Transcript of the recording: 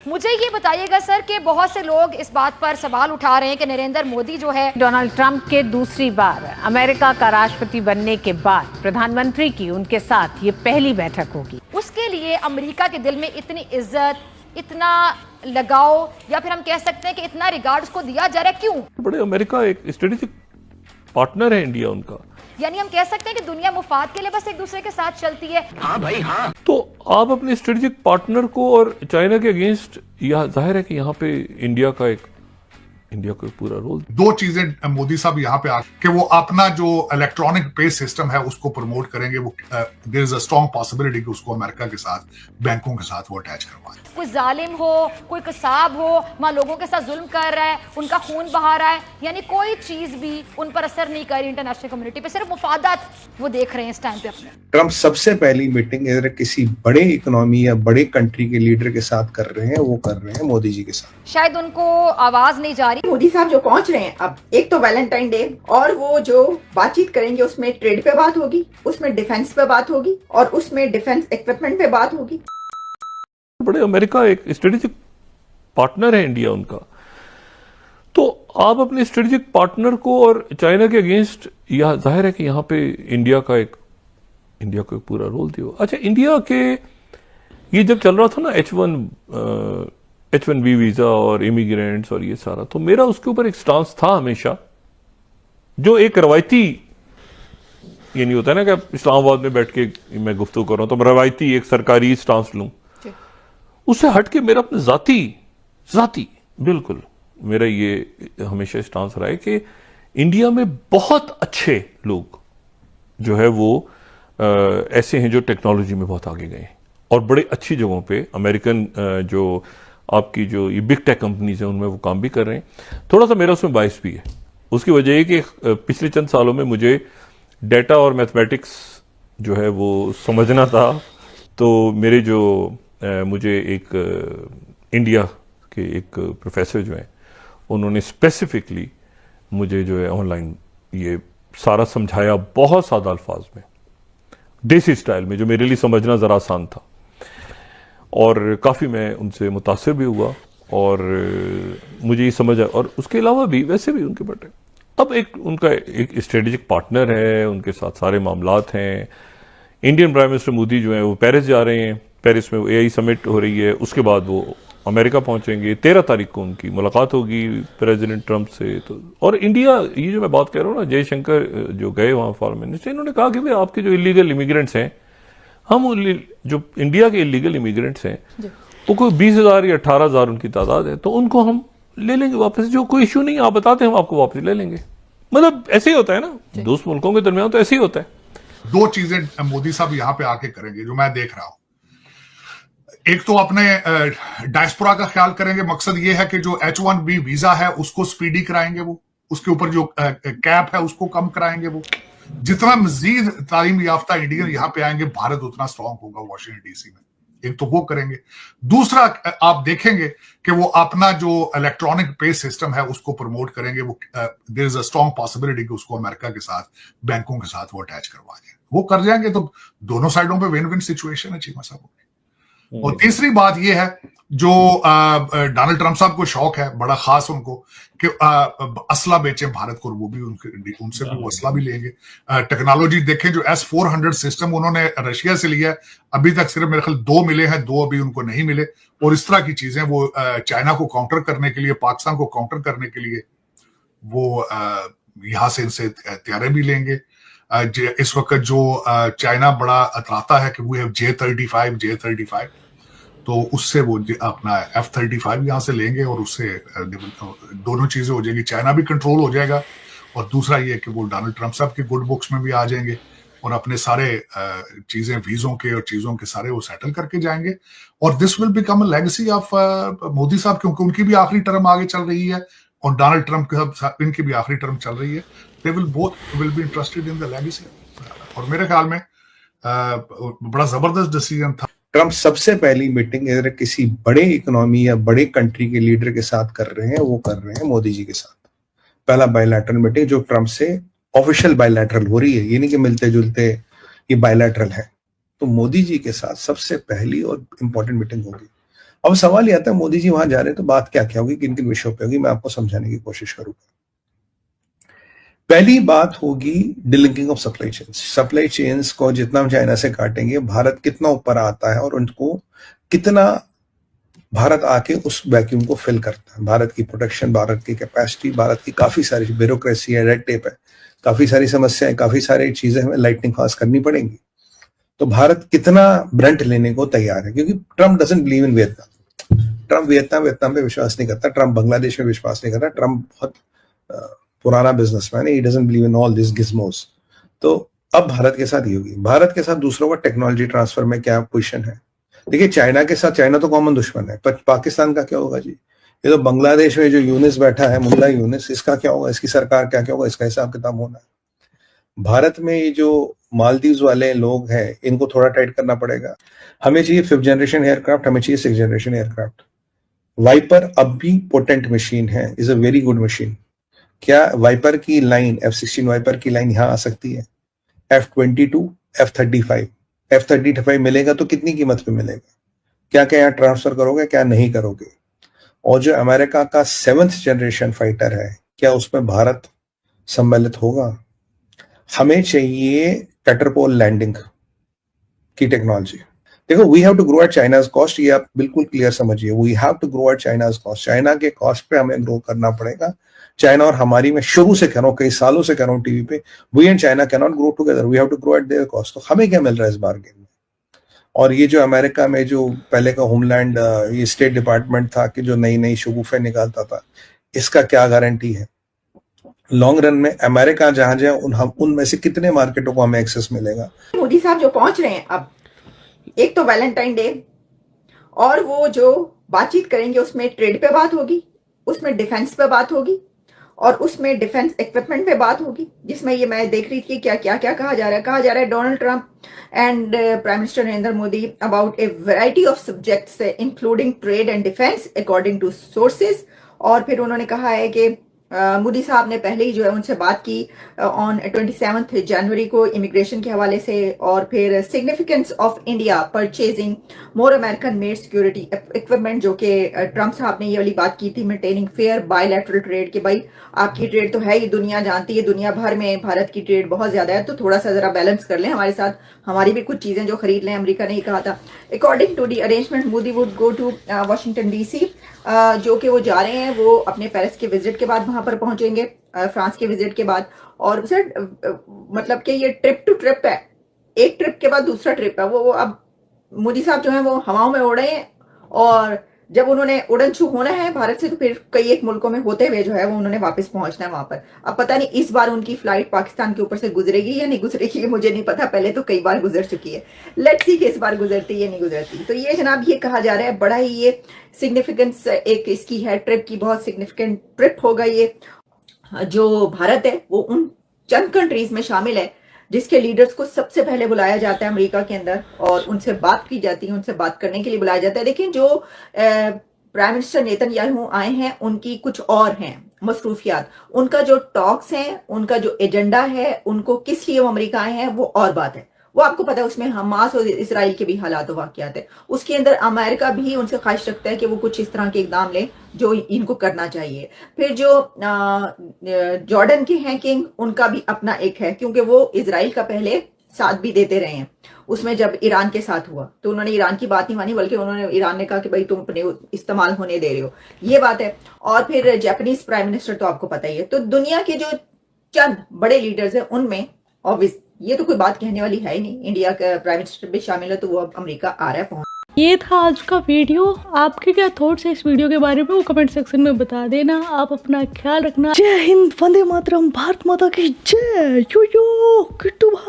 मुझे ये बताइएगा सर कि बहुत से लोग इस बात पर सवाल उठा रहे हैं कि नरेंद्र मोदी जो है डोनाल्ड ट्रंप के दूसरी बार अमेरिका का राष्ट्रपति बनने के बाद प्रधानमंत्री की उनके साथ ये पहली बैठक होगी। उसके लिए अमेरिका के दिल में इतनी इज्जत, इतना लगाव, या फिर हम कह सकते हैं कि इतना रिगार्ड उसको दिया जा रहा है, क्यों? बड़े अमेरिका एक स्ट्रेटेजिक पार्टनर है इंडिया उनका। यानी हम कह सकते हैं कि दुनिया मुफाद के लिए बस एक दूसरे के साथ चलती है। हाँ भाई हाँ। तो आप अपने स्ट्रेटेजिक पार्टनर को और चाइना के अगेंस्ट, यह जाहिर है कि यहाँ पे इंडिया का एक पूरा रोल। दो चीजें मोदी साहब यहाँ पे आ कि वो अपना जो इलेक्ट्रॉनिक पे सिस्टम है उसको प्रमोट करेंगे। वो there is a strong possibility कि उसको अमेरिका के साथ, बैंकों के साथ वो अटैच करवाएं। कोई जालिम हो, कोई कसाब हो, वहां लोगों के साथ जुल्म कर रहा है, उनका खून बहा रहा है, यानी कोई चीज भी उन पर असर नहीं कर रही इंटरनेशनल कम्युनिटी पे, सिर्फ मुफादात वो देख रहे हैं इस टाइम पे अपने। ट्रंप सबसे पहली मीटिंग अगर किसी बड़े इकोनॉमी या बड़े कंट्री के लीडर के साथ कर रहे हैं, वो कर रहे हैं मोदी जी के साथ। शायद उनको आवाज नहीं जा रही। मोदी साहब जो पहुंच रहे हैं अब, एक तो वैलेंटाइन डे, और वो जो बातचीत करेंगे उसमें ट्रेड पे बात होगी, उसमें डिफेंस पे बात होगी, और उसमें डिफेंस इक्विपमेंट पे बात होगी। बड़े अमेरिका एक स्ट्रेटेजिक पार्टनर है इंडिया उनका। तो आप अपने स्ट्रेटेजिक पार्टनर को और चाइना के अगेंस्ट, यह जाहिर है कि यहाँ पे इंडिया को एक पूरा रोल दिया। अच्छा, इंडिया के ये जब चल रहा था ना H1B वीजा और इमिग्रेंट्स और ये सारा, तो मेरा उसके ऊपर एक स्टांस था हमेशा, जो एक रवायती, ये नहीं होता है ना कि इस्लामाबाद में बैठ के मैं गुफ्तगू कर रहा हूं तो रवायती एक सरकारी स्टांस लूं, उससे हट के मेरा अपने जाती बिल्कुल मेरा ये हमेशा स्टांस रहा है कि इंडिया में बहुत अच्छे लोग जो है वो ऐसे हैं जो टेक्नोलॉजी में बहुत आगे गए हैं और बड़े अच्छी जगहों पे अमेरिकन जो आपकी जो ये बिग टेक कंपनीज हैं उनमें वो काम भी कर रहे हैं। थोड़ा सा मेरा उसमें बायस भी है। उसकी वजह ये कि पिछले चंद सालों में मुझे डेटा और मैथमेटिक्स जो है वो समझना था, तो मेरे जो मुझे एक इंडिया के एक प्रोफेसर जो हैं उन्होंने स्पेसिफिकली मुझे जो है ऑनलाइन ये सारा समझाया बहुत सादा अल्फाज में, देसी स्टाइल में, जो मेरे लिए समझना ज़रा आसान था, और काफ़ी मैं उनसे मुतासिर भी हुआ और मुझे ये समझ आया। और उसके अलावा भी वैसे भी उनके बटे अब उनका एक स्ट्रेटेजिक पार्टनर है, उनके साथ सारे मामलात हैं। इंडियन प्राइम मिनिस्टर मोदी जो है वो पेरिस जा रहे हैं, पेरिस में AI समिट हो रही है, उसके बाद वो अमेरिका पहुंचेंगे। 13 तारीख को उनकी मुलाकात होगी प्रेसिडेंट ट्रंप से। तो और इंडिया, ये जो मैं बात कह रहा हूँ ना, जयशंकर जो गए वहाँ फॉरेन मिनिस्टर, इन्होंने कहा कि भाई आपके जो इलीगल इमिग्रेंट्स हैं, हम जो इंडिया के इलीगल इमिग्रेंट्स हैं वो कोई 20,000 या 18,000 उनकी तादाद है, तो उनको हम ले लेंगे वापस, जो कोई इश्यू नहीं, आप बताते हैं हम आपको वापस ले लेंगे। मतलब ऐसे ही होता है ना, दोस्त मुल्कों के दरमियान तो ऐसे ही होता है। दो चीजें मोदी साहब यहाँ पे आके करेंगे जो मैं देख रहा हूं। एक तो अपने डायस्पोरा का ख्याल करेंगे। मकसद ये है कि जो H1B वीजा है उसको स्पीडी कराएंगे, वो उसके ऊपर जो कैप है उसको कम कराएंगे। वो जितना मजीद तालीम याफ्ता इंडियन यहाँ पे आएंगे, भारत उतना स्ट्रांग होगा वॉशिंगटन DC में। एक तो वो करेंगे। दूसरा, आप देखेंगे कि वो अपना जो इलेक्ट्रॉनिक पे सिस्टम है उसको प्रमोट करेंगे। वो there is a strong possibility कि उसको अमेरिका के साथ, बैंकों के साथ वो अटैच करवा दें। वो कर जाएंगे तो दोनों साइडों पे विन विन सिचुएशन है चीमा साहब। और तीसरी बात यह है, जो डोनाल्ड ट्रंप साहब को शौक है बड़ा खास उनको कि असला बेचें भारत को, वो भी उनसे भी वो असला भी लेंगे। टेक्नोलॉजी देखें, जो S-400 सिस्टम उन्होंने रशिया से लिया, अभी तक सिर्फ मेरे ख्याल 2 मिले हैं, 2 अभी उनको नहीं मिले। और इस तरह की चीजें वो चाइना को काउंटर करने के लिए, पाकिस्तान को काउंटर करने के लिए वो यहां से इनसे तैयारी भी लेंगे। इस वक्त जो चाइना बड़ा अतराता है कि वी हैव J-35, तो उससे वो अपना F-35 यहां से लेंगे और उससे दोनों चीजें हो जाएंगी। चाइना भी कंट्रोल हो जाएगा, और दूसरा ये कि वो डोनाल्ड ट्रंप साहब के गुड बुक्स में भी आ जाएंगे और अपने सारे चीजें, वीजों के और चीजों के सारे वो सेटल करके जाएंगे। और this will become a legacy of Modi साहब, क्योंकि उनकी भी आखिरी टर्म आगे चल रही है और डोनाल्ड ट्रंप इनकी भी आखिरी टर्म चल रही है। They will be interested in the legacy। और मेरे ख्याल में बड़ा जबरदस्त डिसीजन था। ट्रंप सबसे पहली मीटिंग अगर किसी बड़े इकोनॉमी या बड़े कंट्री के लीडर के साथ कर रहे हैं, वो कर रहे हैं मोदी जी के साथ। पहला बायलैटरल मीटिंग जो ट्रंप से ऑफिशियल बायलैटरल हो रही है, ये नहीं कि मिलते जुलते ये बायलैटरल है। तो मोदी जी के साथ सबसे पहली और इंपॉर्टेंट मीटिंग होगी। अब सवाल ये आता है, मोदी जी वहां जा रहे हैं तो बात क्या क्या होगी, किन किन विषयों पे होगी, मैं आपको समझाने की कोशिश करूंगा। पहली बात होगी delinking of supply chains. Supply chains को जितना हम चाइना से काटेंगे, भारत कितना ऊपर आता है और उनको कितना भारत आके उस वैक्यूम को फिल करता है। भारत की प्रोटेक्शन, भारत की कैपेसिटी, भारत की काफी सारी ब्यूरोक्रेसी है, रेड टेप है, काफी सारी समस्याएं, काफी सारी चीजें हमें लाइटनिंग फास्ट करनी पड़ेंगी। तो भारत कितना ब्रंट लेने को तैयार है, क्योंकि Trump doesn't believe in Vietnam. Trump Vietnam पे विश्वास नहीं करता, ट्रम्प बांग्लादेश में विश्वास नहीं करता, ट्रम्प बहुत पुराना बिजनेसमैन है, he doesn't believe in all this gizmos. तो अब भारत के साथ ये होगी। भारत के साथ दूसरों का टेक्नोलॉजी ट्रांसफर में क्या पोजीशन है। देखिए चाइना के साथ, चाइना तो कॉमन दुश्मन है, पर पाकिस्तान का क्या होगा जी। ये तो बांग्लादेश में जो यूनिस बैठा है, मुल्ला यूनिस, इसका क्या होगा, इसकी सरकार क्या क्या होगा, इसका हिसाब किताब होना है। भारत में ये जो मालदीव वाले लोग हैं, इनको थोड़ा टाइट करना पड़ेगा। हमें चाहिए 5th जनरेशन एयरक्राफ्ट, हमें चाहिए 6th जनरेशन एयरक्राफ्ट। वाइपर अब भी पोटेंट मशीन है, is a very good machine. क्या वाइपर की लाइन, F-16 वाइपर की लाइन यहां आ सकती है? F-22, F-35, F-35 मिलेगा तो कितनी कीमत पे मिलेगा? क्या क्या यहाँ ट्रांसफर करोगे, क्या नहीं करोगे? और जो अमेरिका का 7th जनरेशन फाइटर है, क्या उसमें भारत सम्मिलित होगा? हमें चाहिए कैटरपोल लैंडिंग की टेक्नोलॉजी। देखो, we have to grow at China's cost, ये आप बिल्कुल क्लियर समझिए। We have to grow at China's cost. China के कॉस्ट पे हमें ग्रो करना पड़ेगा। चाइना और हमारी, मैं शुरू से कह रहा हूँ, कई सालों से कह रहा हूँ टीवी पे, we and China can not grow together, we have to grow at their cost. तो हमें क्या मिल रहा है इस बार्गेन में? और ये जो अमेरिका में जो पहले का होमलैंड, ये स्टेट डिपार्टमेंट था कि जो नई नई शगुफे निकालता था, इसका क्या गारंटी है लॉन्ग रन में अमेरिका जहां जाए हम उनमें से कितने मार्केटों को हमें एक्सेस मिलेगा? मोदी साहब जो पहुंच रहे हैं अब, एक तो वैलेंटाइन डे, और वो जो बातचीत करेंगे उसमें ट्रेड पे बात होगी, उसमें डिफेंस पे बात होगी, और उसमें डिफेंस इक्विपमेंट पे बात होगी, जिसमें ये मैं देख रही थी क्या क्या क्या कहा जा रहा है Donald Trump and prime minister Narendra Modi about a variety of subjects including trade and defence according to sources. और फिर उन्होंने कहा है कि मोदी साहब ने पहले ही जो है उनसे बात की ऑन 27 जनवरी को इमिग्रेशन के हवाले से, और फिर significance of India purchasing more American made security equipment, जो कि ट्रम्प साहब ने ये वाली बात की थी, मेंटेनिंग फेयर बायलैटरल ट्रेड, कि भाई आपकी ट्रेड तो है ही, दुनिया जानती है, दुनिया भर में भारत की ट्रेड बहुत ज्यादा है, तो थोड़ा सा जरा बैलेंस कर लें हमारे साथ, हमारी भी कुछ चीजें जो खरीद लें। अमेरिका ने ही कहा था। According to the arrangement Modi would go to Washington DC, जो कि वो जा रहे हैं, वो अपने पेरिस के विजिट के बाद वहां पर पहुंचेंगे, फ्रांस के विजिट के बाद। और सर मतलब कि ये ट्रिप टू ट्रिप है, एक ट्रिप के बाद दूसरा ट्रिप है। वो अब मोदी साहब जो है वो हवाओं में उड़ रहे हैं, और जब उन्होंने उड़न छू होना है भारत से, तो फिर कई एक मुल्कों में होते हुए जो है वो उन्होंने वापस पहुंचना है वहां पर। अब पता नहीं इस बार उनकी फ्लाइट पाकिस्तान के ऊपर से गुजरेगी या नहीं गुजरेगी, मुझे नहीं पता, पहले तो कई बार गुजर चुकी है। लेट्स सी कि इस बार गुजरती या नहीं गुजरती। तो ये जनाब ये कहा जा रहा है, बड़ा ही ये सिग्निफिकेंस एक इसकी है, ट्रिप की बहुत सिग्निफिकेंट ट्रिप होगा ये। जो भारत है वो उन चंद कंट्रीज में शामिल है जिसके लीडर्स को सबसे पहले बुलाया जाता है अमेरिका के अंदर, और उनसे बात की जाती है, उनसे बात करने के लिए बुलाया जाता है। लेकिन जो प्राइम मिनिस्टर नेतन्याहू आए हैं, उनकी कुछ और हैं मसरूफियात, उनका जो टॉक्स हैं, उनका जो एजेंडा है, उनको किस लिए वो अमेरिका आए हैं, वो और बात है। वो आपको पता है उसमें हमास और इसराइल के भी हालात वाकयात है, उसके अंदर अमेरिका भी उनसे ख्वाहिश रखता है कि वो कुछ इस तरह के इकदाम ले जो इनको करना चाहिए। फिर जो जॉर्डन के हैं किंग, उनका भी अपना एक है, क्योंकि वो इसराइल का पहले साथ भी देते रहे हैं। उसमें जब ईरान के साथ हुआ तो उन्होंने ईरान की बात नहीं मानी, बल्कि उन्होंने ईरान ने कहा कि भाई तुम अपने इस्तेमाल होने दे रहे हो, ये बात है। और फिर जापानीज प्राइम मिनिस्टर तो आपको पता ही है। तो दुनिया के जो चंद बड़े लीडर्स हैं उनमें ऑब्वियस ये तो कोई बात कहने वाली है ही नहीं, इंडिया का प्राइम मिनिस्टर भी शामिल है, तो वो अब अमेरिका आ रहा है। ये था आज का वीडियो। आपके क्या थॉट्स है इस वीडियो के बारे में, वो कमेंट सेक्शन में बता देना। आप अपना ख्याल रखना। जय हिंद, वंदे मातरम, भारत माता की जय। यो किट्टू भाई।